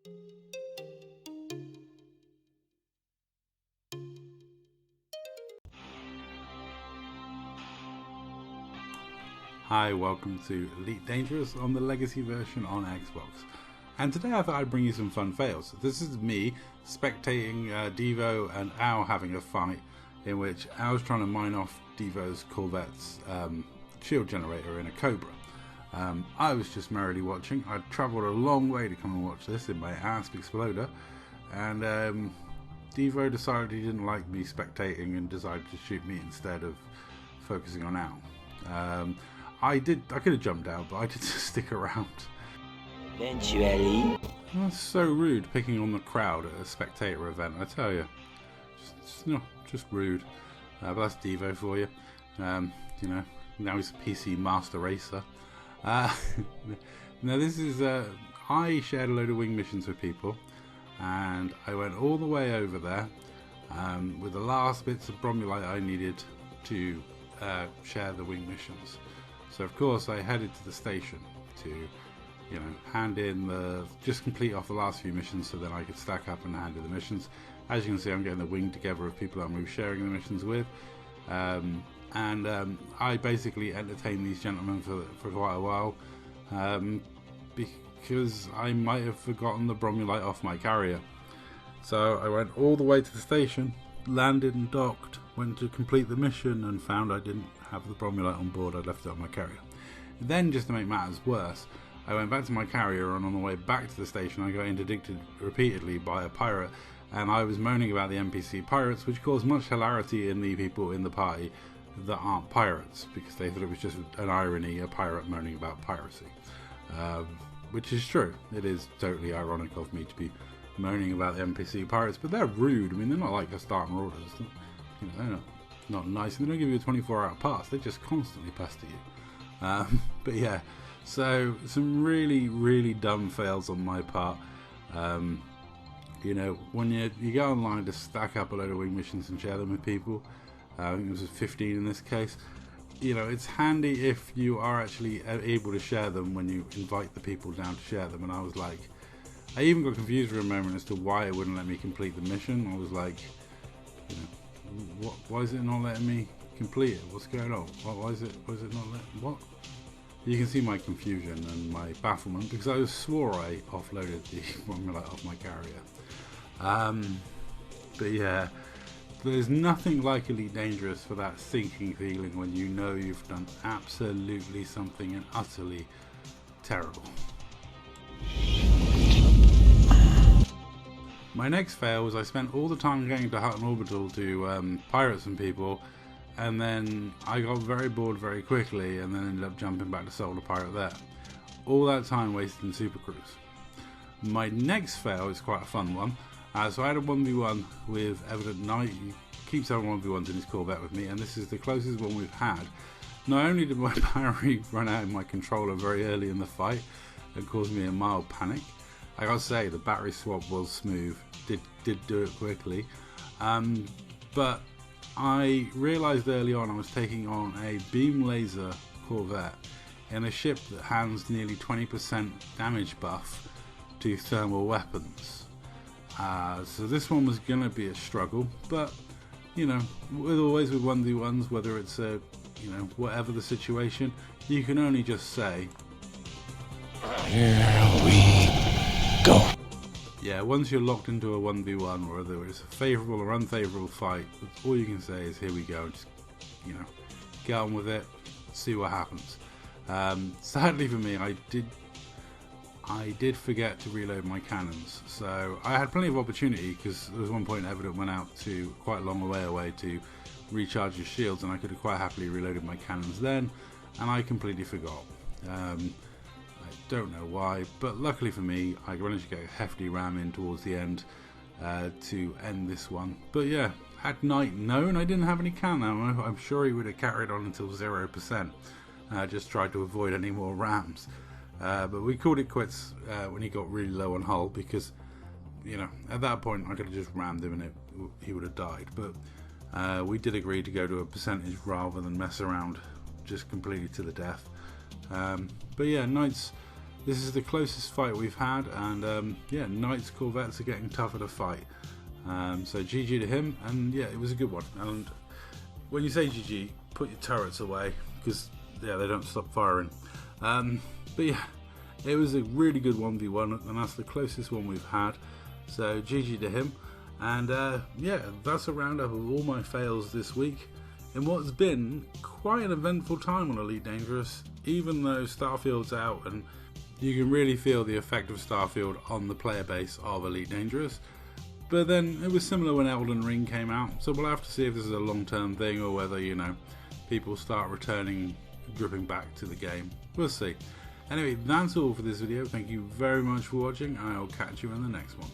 Hi, welcome to Elite Dangerous on the Legacy version on Xbox. And today I thought I'd bring you some fun fails. This is me spectating Devo and Al having a fight in which Al's trying to mine off Devo's Corvette's shield generator in a Cobra. I was just merrily watching. I'd travelled a long way to come and watch this in my ASP Exploder, and Devo decided he didn't like me spectating and decided to shoot me instead of focusing on Al. I could have jumped out, but I did stick around. Eventually. That's so rude, picking on the crowd at a spectator event, I tell you. Just rude. But that's Devo for you. You know, now he's a PC master racer. Now this is, I shared a load of wing missions with people, and I went all the way over there with the last bits of bromulite I needed to share the wing missions. So of course I headed to the station to, you know, hand in just complete off the last few missions so then I could stack up and hand in the missions. As you can see, I'm getting the wing together of people I'm sharing the missions with. I basically entertained these gentlemen for quite a while because I might have forgotten the bromulite off my carrier. So I went all the way to the station, landed and docked, went to complete the mission and found I didn't have the bromulite on board. I'd left it on my carrier. Then, just to make matters worse, I went back to my carrier, and on the way back to the station I got interdicted repeatedly by a pirate, and I was moaning about the NPC pirates, which caused much hilarity in the people in the party that aren't pirates, because they thought it was just an irony, a pirate moaning about piracy. Which is true. It is totally ironic of me to be moaning about the NPC pirates, but they're rude. I mean, they're not like the Star Marauders. You know, they're not nice, and they don't give you a 24-hour pass. They just constantly pester you. But yeah, so some really dumb fails on my part. You know, when you go online to stack up a load of wing missions and share them with people, I think it was 15 in this case. You know, it's handy if you are actually able to share them when you invite the people down to share them. And I was like, I even got confused for a moment as to why it wouldn't let me complete the mission. I was like, you know, why is it not letting me complete it? What's going on? Why is it not letting? What? You can see my confusion and my bafflement because I swore I offloaded the bromulite off my carrier. But yeah, there's nothing like Elite Dangerous for that sinking feeling when you know you've done absolutely something and utterly terrible. My next fail was I spent all the time going to Hutton Orbital to pirate some people, and then I got very bored very quickly and then ended up jumping back to Solar Pirate there. All that time wasted in Super Cruise. My next fail is quite a fun one. So I had a 1v1 with Evident Knight. He keeps having 1v1s in his Corvette with me, and this is the closest one we've had. Not only did my battery run out of my controller very early in the fight and caused me a mild panic, I gotta say the battery swap was smooth, did do it quickly, but I realised early on I was taking on a beam laser Corvette in a ship that hands nearly 20% damage buff to thermal weapons. So this one was going to be a struggle, but you know, always with 1v1s, whether it's whatever the situation, you can only just say, here we go. Yeah, once you're locked into a 1v1, whether it's a favourable or unfavourable fight, all you can say is here we go, just, you know, get on with it, see what happens. Sadly for me, I did forget to reload my cannons, so I had plenty of opportunity because there was one point Evident went out to quite a long way away to recharge his shields, and I could have quite happily reloaded my cannons then, and I completely forgot. I don't know why, but luckily for me I managed to get a hefty ram in towards the end to end this one. But yeah, had Knight known I didn't have any cannon ammo, I'm sure he would have carried on until 0%. Just tried to avoid any more rams. But we called it quits when he got really low on hull because, you know, at that point I could have just rammed him and he would have died. But we did agree to go to a percentage rather than mess around just completely to the death. But yeah, Knight's this is the closest fight we've had, and yeah, Knights Corvettes are getting tougher to fight. So GG to him, and yeah, it was a good one. And when you say GG, put your turrets away, because yeah, they don't stop firing. But yeah, it was a really good 1v1, and that's the closest one we've had. So GG to him. And yeah, that's a roundup of all my fails this week in what's been quite an eventful time on Elite Dangerous, even though Starfield's out and you can really feel the effect of Starfield on the player base of Elite Dangerous. But then it was similar when Elden Ring came out, so we'll have to see if this is a long-term thing or whether, you know, people start returning, dripping back to the game. We'll see. Anyway, that's all for this video. Thank you very much for watching, and I will catch you in the next one.